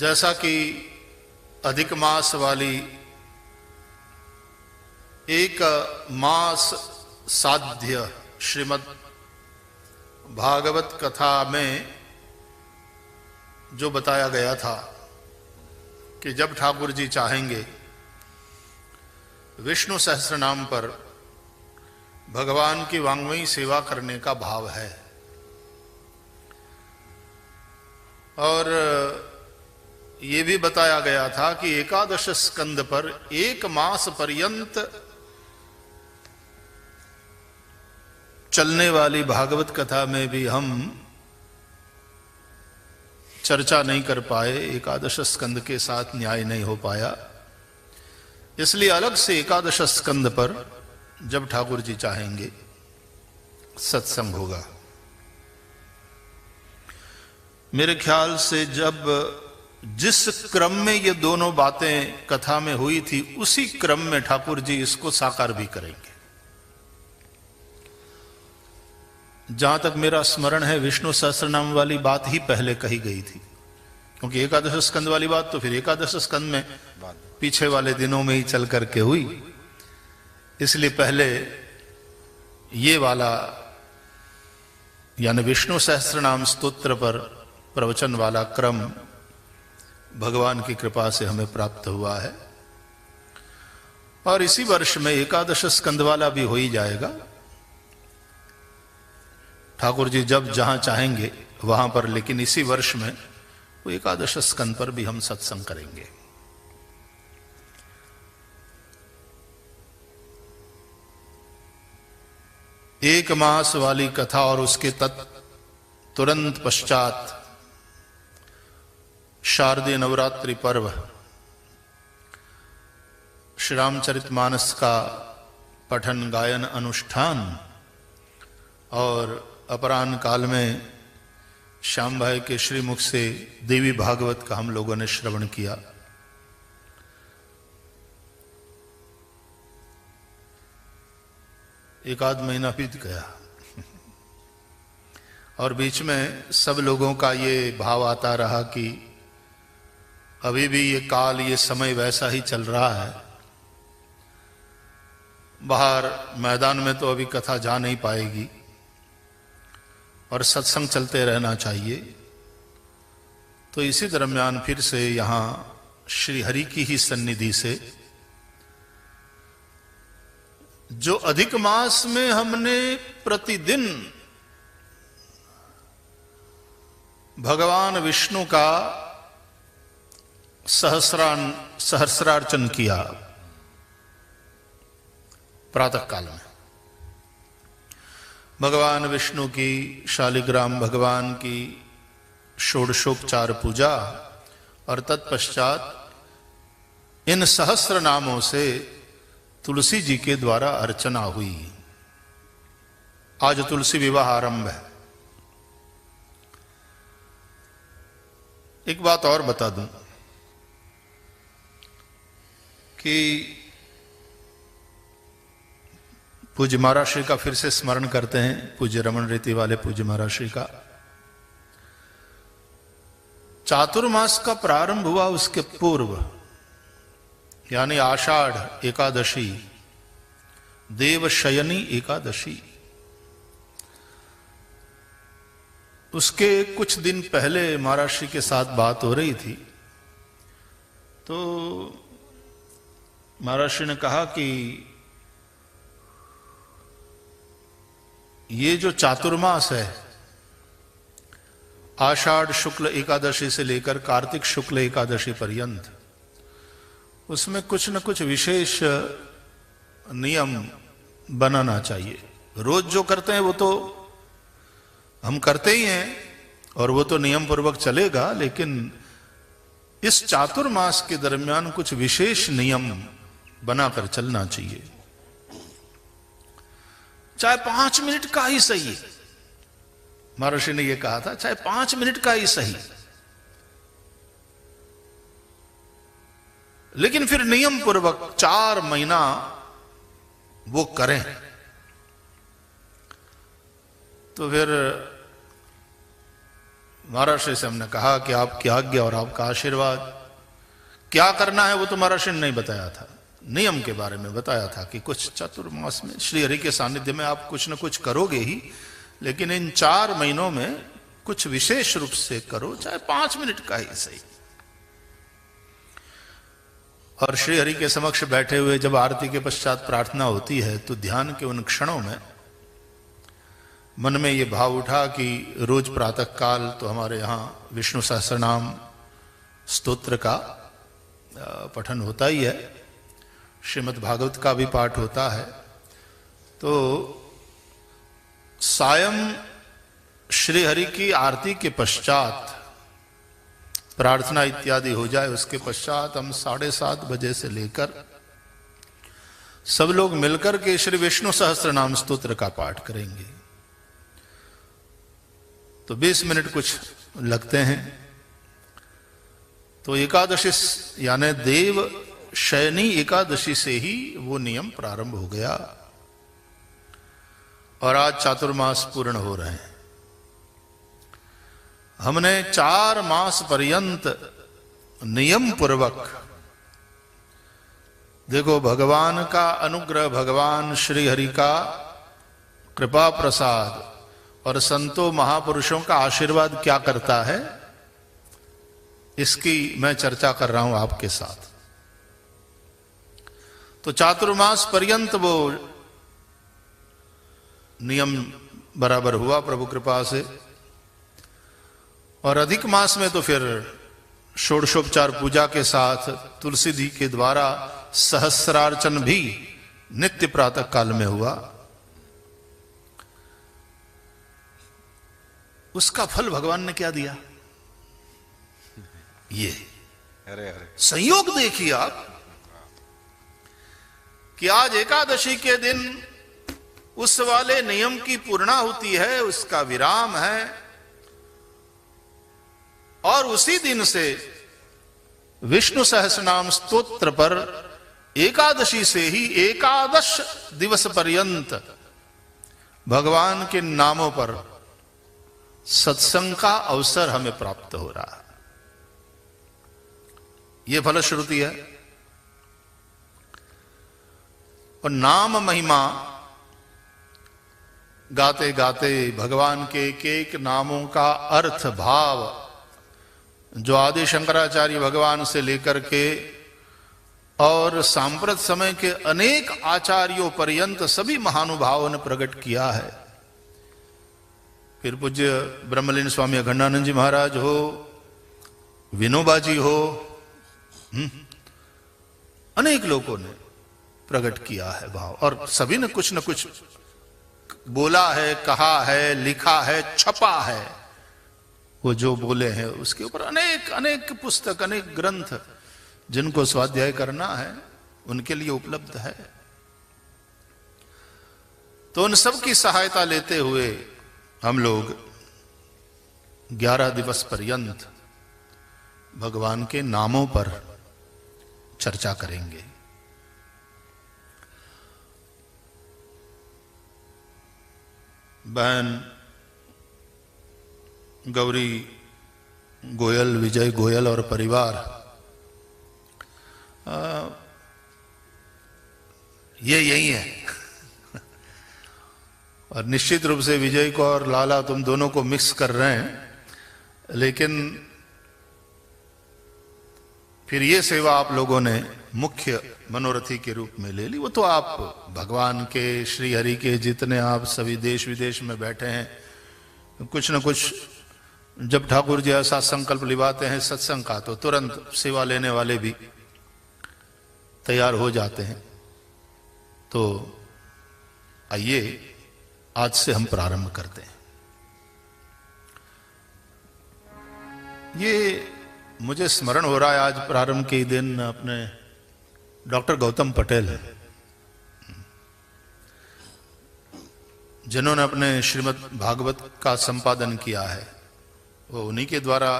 जैसा कि अधिक मास वाली एक मास साध्य श्रीमद् भागवत कथा में जो बताया गया था कि जब ठाकुर जी चाहेंगे विष्णु सहस्रनाम पर भगवान की वांग्मयी सेवा करने का भाव है। और ये भी बताया गया था कि एकादश स्कंद पर एक मास पर्यंत चलने वाली भागवत कथा में भी हम चर्चा नहीं कर पाए, एकादश स्कंद के साथ न्याय नहीं हो पाया। इसलिए अलग से एकादश स्कंद पर जब ठाकुर जी चाहेंगे सत्संग होगा। मेरे ख्याल से जब जिस क्रम में ये दोनों बातें कथा में हुई थी उसी क्रम में ठाकुर जी इसको साकार भी करेंगे। जहां तक मेरा स्मरण है विष्णु सहस्रनाम वाली बात ही पहले कही गई थी, क्योंकि एकादश स्कंद वाली बात तो फिर एकादश स्कंद में पीछे वाले दिनों में ही चल करके हुई। इसलिए पहले ये वाला यानी विष्णु सहस्रनाम स्तोत्र पर प्रवचन वाला क्रम भगवान की कृपा से हमें प्राप्त हुआ है। और इसी वर्ष में एकादश स्कंद वाला भी हो ही जाएगा। ठाकुर जी जब जहां चाहेंगे वहां पर, लेकिन इसी वर्ष में वो एकादश स्कंद पर भी हम सत्संग करेंगे। एक मास वाली कथा और उसके तुरंत पश्चात शारदीय नवरात्रि पर्व, श्री रामचरितमानस का पठन गायन अनुष्ठान और अपराह्न काल में श्याम भाई के श्रीमुख से देवी भागवत का हम लोगों ने श्रवण किया। एक आध महीना बीत गया और बीच में सब लोगों का ये भाव आता रहा कि अभी भी ये काल, ये समय वैसा ही चल रहा है। बाहर मैदान में तो अभी कथा जा नहीं पाएगी और सत्संग चलते रहना चाहिए। तो इसी दरम्यान फिर से यहां श्री हरि की ही सन्निधि से जो अधिक मास में हमने प्रतिदिन भगवान विष्णु का सहस्रार्चन किया प्रातः काल में, भगवान विष्णु की शालिग्राम भगवान की षोडशोपचार पूजा और तत्पश्चात इन सहस्र नामों से तुलसी जी के द्वारा अर्चना हुई। आज तुलसी विवाह आरंभ है। एक बात और बता दूं कि पूज्य महाराज श्री का फिर से स्मरण करते हैं, पूज्य रमन रीति वाले पूज्य महाराज श्री का। चातुर्मास का प्रारंभ हुआ उसके पूर्व, यानी आषाढ़ एकादशी, देवशयनी एकादशी, उसके कुछ दिन पहले महाराज श्री के साथ बात हो रही थी तो महाराज श्री ने कहा कि ये जो चातुर्मास है, आषाढ़ शुक्ल एकादशी से लेकर कार्तिक शुक्ल एकादशी पर्यंत, उसमें कुछ न कुछ विशेष नियम बनाना चाहिए। रोज जो करते हैं वो तो हम करते ही हैं और वो तो नियम पूर्वक चलेगा, लेकिन इस चातुर्मास के दरमियान कुछ विशेष नियम बनाकर चलना चाहिए। चाहे 5 मिनट का ही सही, महर्षि ने यह कहा था, चाहे 5 मिनट का ही सही, लेकिन फिर नियम पूर्वक 4 महीना वो करें। तो फिर महाराष्ट्र से हमने कहा कि आपकी आज्ञा और आपका आशीर्वाद, क्या करना है वो तो महाराष्ट्र ने नहीं बताया था, नियम के बारे में बताया था कि कुछ चातुर्मास में श्री हरि के सानिध्य में आप कुछ न कुछ करोगे ही, लेकिन इन 4 महीनों में कुछ विशेष रूप से करो, चाहे 5 मिनट का ही सही। और श्री हरि के समक्ष बैठे हुए जब आरती के पश्चात प्रार्थना होती है तो ध्यान के उन क्षणों में मन में ये भाव उठा कि रोज प्रातः काल तो हमारे यहाँ विष्णु सहस्रनाम स्तोत्र का पठन होता ही है, श्रीमद् भागवत का भी पाठ होता है, तो सायं श्री हरि की आरती के पश्चात प्रार्थना इत्यादि हो जाए, उसके पश्चात हम 7:30 बजे से लेकर सब लोग मिलकर के श्री विष्णु सहस्त्रनाम स्तोत्र का पाठ करेंगे। तो 20 मिनट कुछ लगते हैं। तो एकादशी यानी देव शयनी एकादशी से ही वो नियम प्रारंभ हो गया और आज चातुर्मास पूर्ण हो रहे हैं। हमने 4 मास पर्यंत नियम पूर्वक, देखो भगवान का अनुग्रह, भगवान श्री हरि का कृपा प्रसाद और संतों महापुरुषों का आशीर्वाद क्या करता है, इसकी मैं चर्चा कर रहा हूं आपके साथ। तो चातुर्मास पर्यंत वो नियम बराबर हुआ प्रभु कृपा से, और अधिक मास में तो फिर षोडशोपचार पूजा के साथ तुलसी जी के द्वारा सहस्रार्चन भी नित्य प्रातः काल में हुआ। उसका फल भगवान ने क्या दिया, ये अरे संयोग देखिए आप कि आज एकादशी के दिन उस वाले नियम की पूर्णाहुति है, उसका विराम है, और उसी दिन से विष्णु सहस्रनाम स्तोत्र पर एकादशी से ही 11 दिवस पर्यंत भगवान के नामों पर सत्संग का अवसर हमें प्राप्त हो रहा है। यह फलश्रुति है। और नाम महिमा गाते गाते भगवान के एक नामों का अर्थ भाव, जो आदि शंकराचार्य भगवान से लेकर के और सांप्रत समय के अनेक आचार्यों पर्यंत सभी महानुभावों ने प्रकट किया है। फिर पूज्य ब्रह्मलीन स्वामी अखंडानंद जी महाराज हो, विनोबा जी हो, अनेक लोगों ने प्रकट किया है भाव, और सभी ने कुछ न कुछ बोला है, कहा है, लिखा है, छपा है। वो जो बोले हैं उसके ऊपर अनेक अनेक पुस्तक, अनेक ग्रंथ जिनको स्वाध्याय करना है उनके लिए उपलब्ध है। तो उन सब की सहायता लेते हुए हम लोग 11 दिवस पर्यंत भगवान के नामों पर चर्चा करेंगे। बहन गौरी गोयल, विजय गोयल और परिवार ये यही है। और निश्चित रूप से विजय को और लाला तुम दोनों को मिक्स कर रहे हैं, लेकिन फिर ये सेवा आप लोगों ने मुख्य मनोरथी के रूप में ले ली। वो तो आप भगवान के, श्री हरि के जितने आप सभी देश विदेश में बैठे हैं, कुछ न कुछ जब ठाकुर जी ऐसा संकल्प लिवाते हैं सत्संग का, तो तुरंत सेवा लेने वाले भी तैयार हो जाते हैं। तो आइए आज से हम प्रारंभ करते हैं। ये मुझे स्मरण हो रहा है, आज प्रारंभ के दिन अपने डॉक्टर गौतम पटेल जिन्होंने अपने श्रीमद् भागवत का संपादन किया है, वो उन्हीं के द्वारा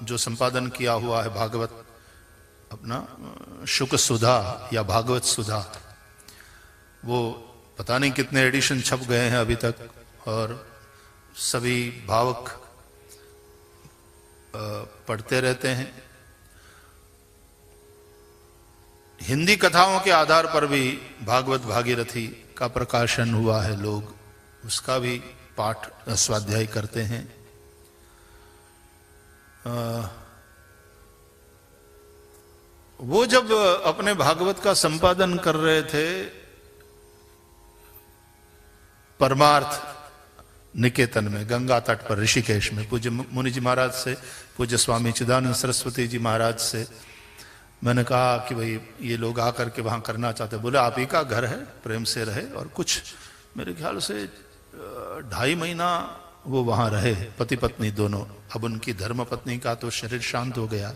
जो संपादन किया हुआ है भागवत, अपना शुक सुधा या भागवत सुधा, वो पता नहीं कितने एडिशन छप गए हैं अभी तक, और सभी भावक पढ़ते रहते हैं। हिंदी कथाओं के आधार पर भी भागवत भागीरथी का प्रकाशन हुआ है, लोग उसका भी पाठ स्वाध्याय करते हैं। वो जब अपने भागवत का संपादन कर रहे थे परमार्थ निकेतन में, गंगा तट पर ऋषिकेश में, पूज्य मुनि जी महाराज से, पूज्य स्वामी चिदानंद सरस्वती जी महाराज से मैंने कहा कि भाई ये लोग आकर के वहां करना चाहते। बोले आप ही का घर है, प्रेम से रहे। और कुछ मेरे ख्याल से 2.5 महीना वो वहां रहे, पति पत्नी दोनों। अब उनकी धर्म पत्नी का तो शरीर शांत हो गया।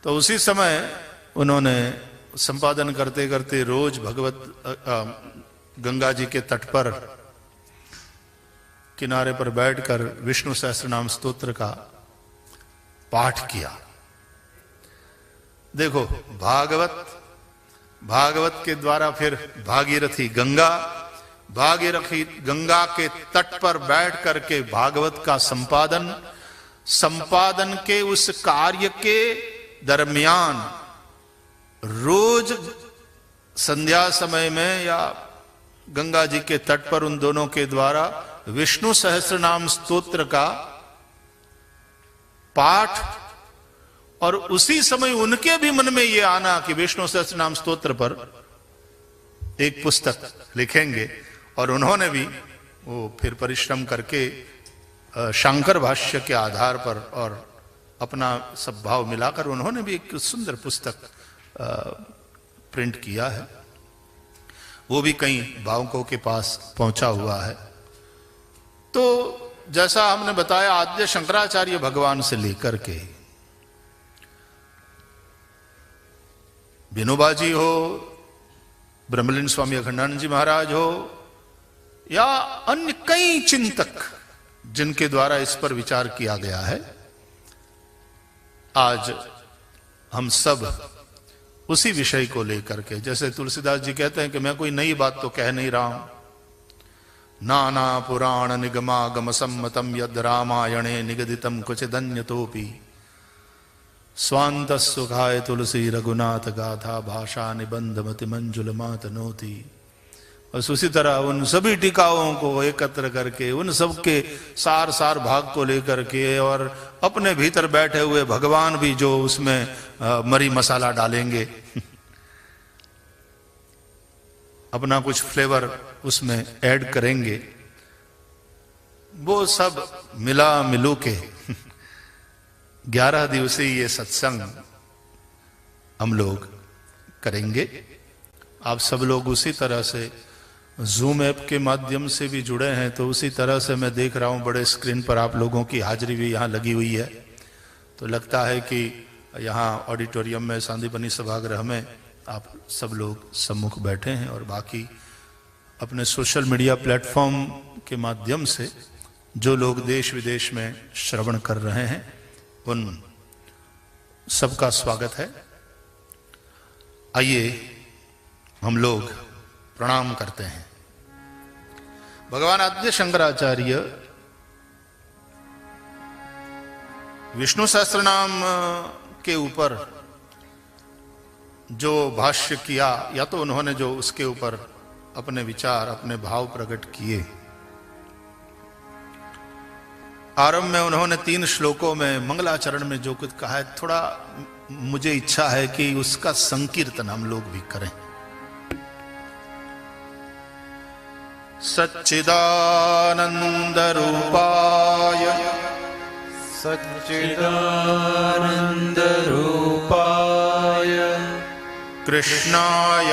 तो उसी समय उन्होंने संपादन करते करते रोज भगवत गंगा जी के तट पर किनारे पर बैठकर विष्णु सहस्त्रनाम स्तोत्र का पाठ किया। देखो, भागवत के द्वारा फिर भागीरथी गंगा, भागीरथी गंगा के तट पर बैठ करके भागवत का संपादन के उस कार्य के दरमियान रोज संध्या समय में या गंगा जी के तट पर उन दोनों के द्वारा विष्णु सहस्त्रनाम स्तोत्र का पाठ, और उसी समय उनके भी मन में यह आना कि विष्णु सहस्त्रनाम स्तोत्र पर एक पुस्तक लिखेंगे। और उन्होंने भी वो फिर परिश्रम करके शंकर भाष्य के आधार पर और अपना सब भाव मिलाकर उन्होंने भी एक सुंदर पुस्तक प्रिंट किया है। वो भी कई भावकों के पास पहुंचा हुआ है। तो जैसा हमने बताया, आद्य शंकराचार्य भगवान से लेकर के विनोबा जी हो, ब्रह्मलीन स्वामी अखंडानंद जी महाराज हो, या अन्य कई चिंतक जिनके द्वारा इस पर विचार किया गया है, आज हम सब उसी विषय को लेकर के, जैसे तुलसीदास जी कहते हैं कि मैं कोई नई बात तो कह नहीं रहा हूं, नाना पुराण निगमागम सम्मतम यद रामायणे निगदितम क्वचिदन्यतोपि स्वांत सुखाय तुलसी रघुनाथ गाथा भाषा निबंध मति मंजुल मातनोति। बस उसी तरह उन सभी टीकाओं को एकत्र करके, उन सबके सार भाग को लेकर के, और अपने भीतर बैठे हुए भगवान भी जो उसमें मरी मसाला डालेंगे अपना कुछ फ्लेवर उसमें ऐड करेंगे, वो सब मिला मिलू के 11 दिवसीय ये सत्संग हम लोग करेंगे। आप सब लोग उसी तरह से जूम ऐप के माध्यम से भी जुड़े हैं, तो उसी तरह से मैं देख रहा हूं बड़े स्क्रीन पर आप लोगों की हाजिरी भी यहां लगी हुई है। तो लगता है कि यहां ऑडिटोरियम में, सांदीपनी सभागृह में आप सब लोग सम्मुख बैठे हैं, और बाकी अपने सोशल मीडिया प्लेटफॉर्म के माध्यम से जो लोग देश विदेश में श्रवण कर रहे हैं, उन सबका स्वागत है। आइए हम लोग प्रणाम करते हैं। भगवान आद्य शंकराचार्य विष्णु सहस्त्रनाम के ऊपर जो भाष्य किया, या तो उन्होंने जो उसके ऊपर अपने विचार, अपने भाव प्रकट किए, आरंभ में उन्होंने 3 श्लोकों में मंगलाचरण में जो कुछ कहा है, थोड़ा मुझे इच्छा है कि उसका संकीर्तन हम लोग भी करें। सच्चिदानंद रूपाय सच्चिदानंद रूपाय कृष्णाय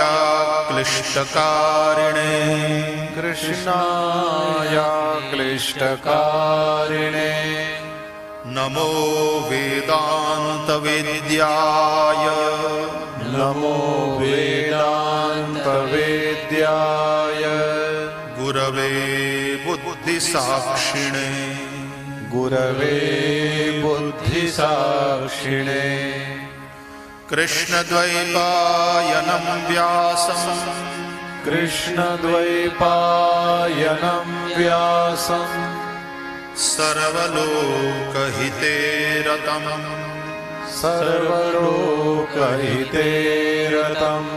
क्लिष्टकारिणे कृष्णाय क्लिष्टकारिणे नमो वेदांत विद्याय नमो वेदांत विद्याय गुरवे बुद्धि साक्षिणे गुरवे बुद्धि साक्षिणे कृष्णद्वैपायनं व्यासं कृष्णद्वैपायनं व्यासं सर्वलोकहिते रतम् सर्वलोकहिते रतम्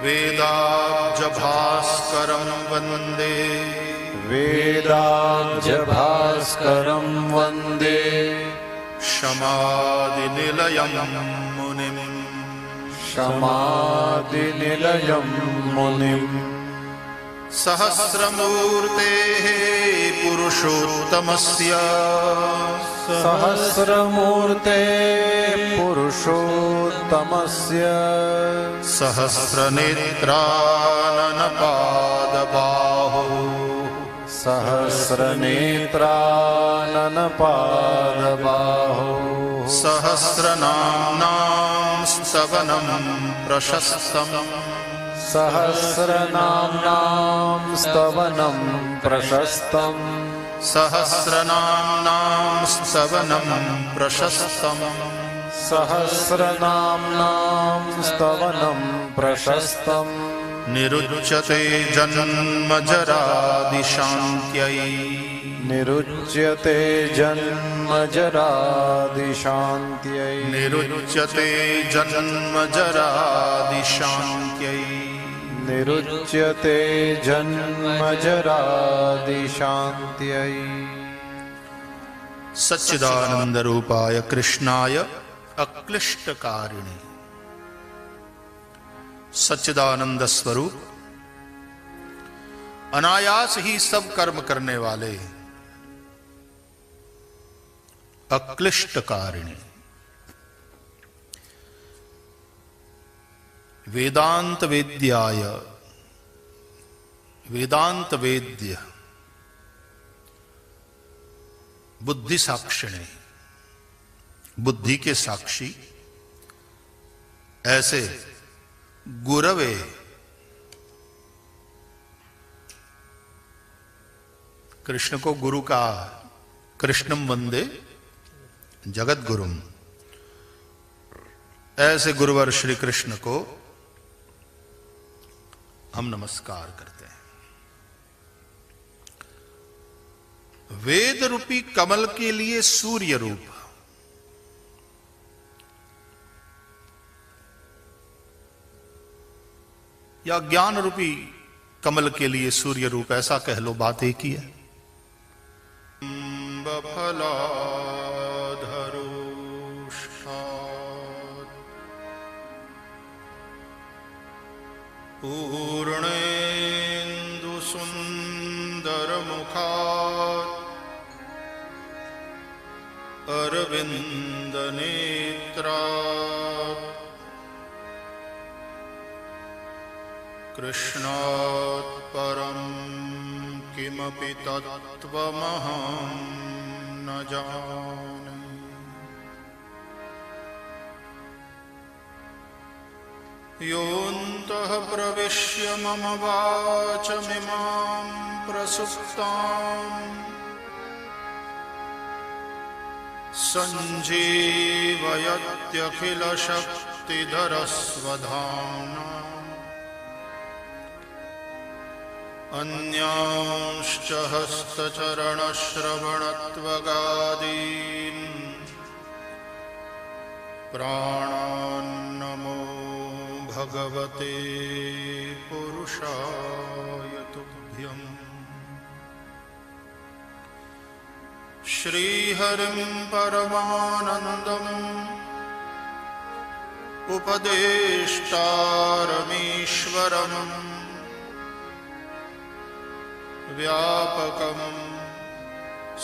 वेदाब्जभास्करं वन्दे वेदाब्जभास्करं वन्दे शमादिनिलयं मुनिम् शमादिनिलयं मुनिम् सहस्रमूर्तेः पुरुषोत्तमस्य सहस्रमूर्ते पुरुषोत्तमस्य सहस्रनेत्राननपादबाहो सहस्रनेत्राननपादबाहो सहस्रनाम्नां स्तवनं प्रशस्तम् सहस्रनाम्नां स्तवनं प्रशस्तम् सहस्रनाम्नां स्तवनं प्रशस्तम् सहस्रनाम्नां स्तवनं प्रशस्तम् निरुच्यते जन्मजरादिशान्त्यै निरुच्यते जन्मजरादिशान्त्यै निरुच्यते जन्मजरादिशान्त्यै निरुच्यते जन्मजरादिशान्त्यै सच्चिदानंद रूपाय कृष्णाय अक्लिष्टकारिणे सच्चिदानंद स्वरूप अनायास ही सब कर्म करने वाले अक्लिष्टकारिणे वेदांत वेद्याय वेदांत वेद्य बुद्धि साक्षिणे बुद्धि के साक्षी ऐसे गुरवे कृष्ण को गुरु का कृष्णम वंदे जगत गुरुम ऐसे गुरुवर श्री कृष्ण को हम नमस्कार करते हैं। वेद रूपी कमल के लिए सूर्य रूप या ज्ञान रूपी कमल के लिए सूर्य रूप, ऐसा कह लो, बात एक ही है। पूर्णेन्दु सुंदर मुखात् अरविंद नेत्रात् कृष्णात् परं किमपि तत्त्वमहं न जाने। योऽन्तः प्रविश्य मम वाचमिमां प्रसुप्ताम् सञ्जीवयत्यखिलशक्तिधरस्वधाम्ना अन्यांश्च हस्तचरणश्रवणत्वगादीन् प्राणान्नमो भगवते पुरुषाय तुभ्यम्। श्रीहरिं परमानन्दम् उपदेष्टारमीश्वरम् व्यापकं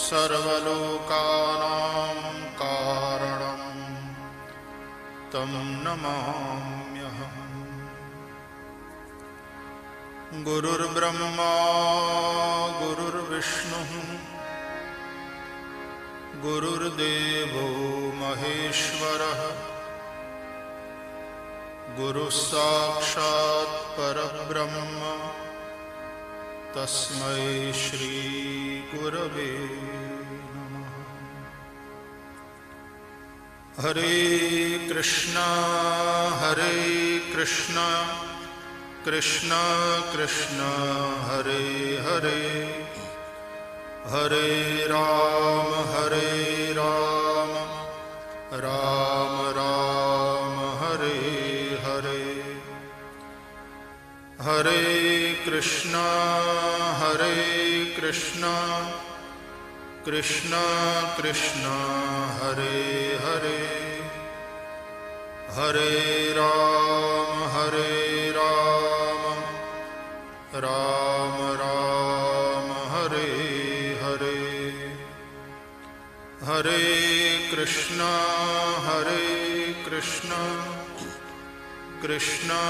सर्वलोकानां कारणं तं नमाम्यहम्। गुरुर्ब्रह्मा गुरुर्विष्णुः गुरुर्देवो महेश्वरः गुरुः साक्षात् परब्रह्म तस्मै श्री गुरवे नमः। हरे कृष्णा कृष्ण कृष्ण हरे हरे हरे राम राम राम हरे हरे, हरे कृष्णा कृष्णा कृष्णा हरे हरे, हरे राम राम राम हरे हरे, हरे कृष्णा कृष्णा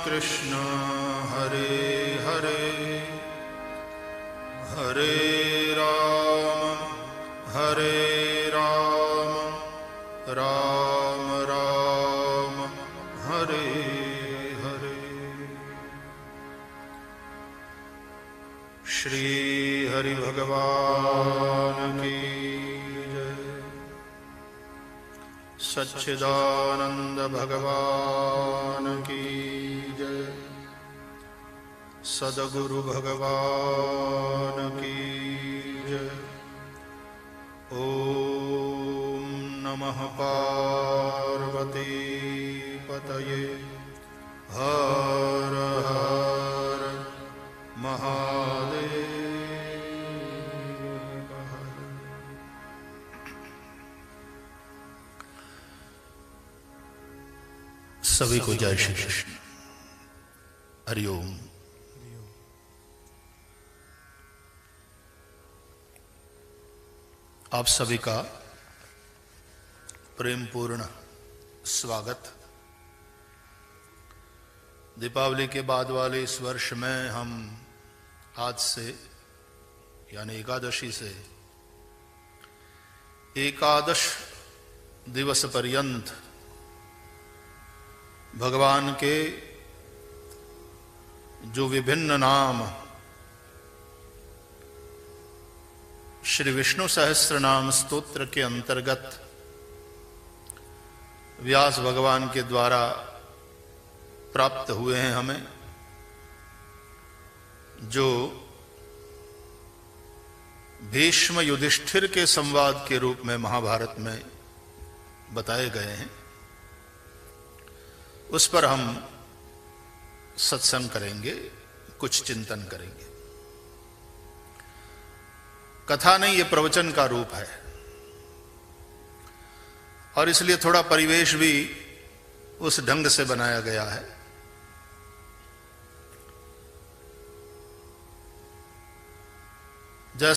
कृष्णा हरे हरे, हरे राम राम राम हरे हरे। श्री हरि भगवान की जय। सच्चिदानंद भगवान की जय। सद्गुरु भगवान की जय। ओम नमः पार्वती पतये, हर हर महादेव। सभी को जय श्री कृष्ण। हरिओम। आप सभी का प्रेम पूर्ण स्वागत। दीपावली के बाद वाले इस वर्ष में हम आज से यानी एकादशी से एकादश दिवस पर्यंत भगवान के जो विभिन्न नाम श्री विष्णु सहस्त्र नाम स्तोत्र के अंतर्गत व्यास भगवान के द्वारा प्राप्त हुए हैं, हमें जो भीष्म युधिष्ठिर के संवाद के रूप में महाभारत में बताए गए हैं, उस पर हम सत्संग करेंगे, कुछ चिंतन करेंगे। कथा नहीं, ये प्रवचन का रूप है और इसलिए थोड़ा परिवेश भी उस ढंग से बनाया गया है।